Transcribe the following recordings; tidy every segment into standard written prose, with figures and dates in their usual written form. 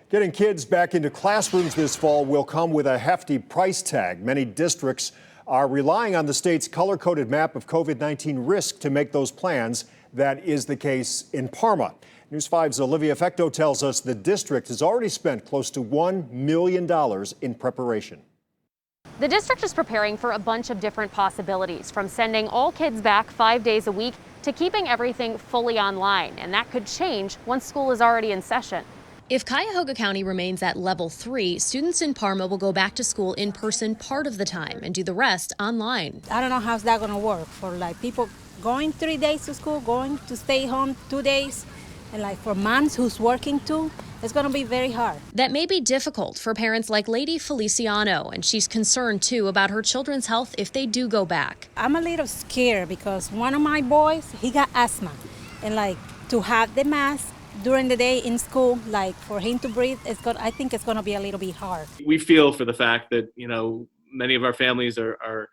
Getting kids back into classrooms this fall will come with a hefty price tag. Many districts are relying on the state's color-coded map of COVID-19 risk to make those plans. That is the case in Parma. News 5's OLIVIA FECTEAU tells us the district has already spent close to $1 million in preparation. The district is preparing for a bunch of different possibilities, from sending all kids back 5 days a week to keeping everything fully online. And that could change once school is already in session. If Cuyahoga County remains at level 3, students in Parma will go back to school in person part of the time and do the rest online. I don't know how's that going to work for people going 3 days to school, going to stay home 2 days, and for moms who's working too. It's going to be very hard. That may be difficult for parents like Lady Feliciano, and she's concerned too about her children's health if they do go back. I'm a little scared because one of my boys, he got asthma, and to have the mask during the day in school, for him to breathe, I think it's going to be a little bit hard. We feel for the fact that, many of our families are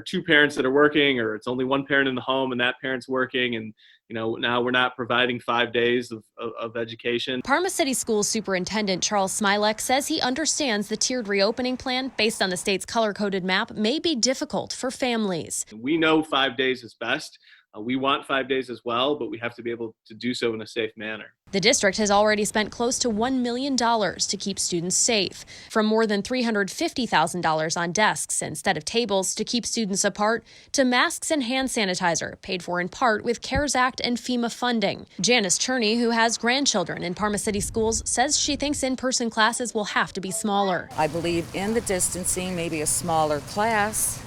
two parents that are working, or it's only one parent in the home and that parent's working, and now we're not providing 5 days of education. Parma City Schools Superintendent Charles SMIALEK says he understands the tiered reopening plan based on the state's color-coded map may be difficult for families. We know 5 days is best. We want 5 days as well, but we have to be able to do so in a safe manner. The district has already spent close to $1 million to keep students safe, from more than $350,000 on desks instead of tables to keep students apart, to masks and hand sanitizer, paid for in part with CARES Act and FEMA funding. Janice CHERNI, who has grandchildren in Parma City Schools, says she thinks in-person classes will have to be smaller. I believe in the distancing, maybe a smaller class,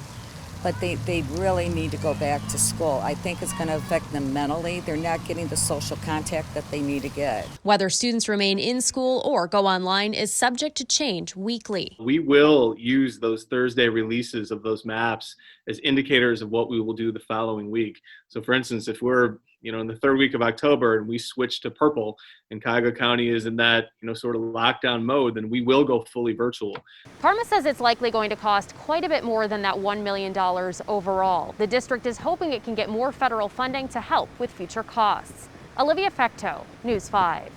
but they really need to go back to school. I think it's going to affect them mentally. They're not getting the social contact that they need to get. Whether students remain in school or go online is subject to change weekly. We will use those Thursday releases of those maps as indicators of what we will do the following week. So for instance, if we're in the third week of October and we switch to purple and Cuyahoga County is in that sort of lockdown mode, then we will go fully virtual. Parma says it's likely going to cost quite a bit more than that $1 million overall. The district is hoping it can get more federal funding to help with future costs. OLIVIA FECTEAU, News 5.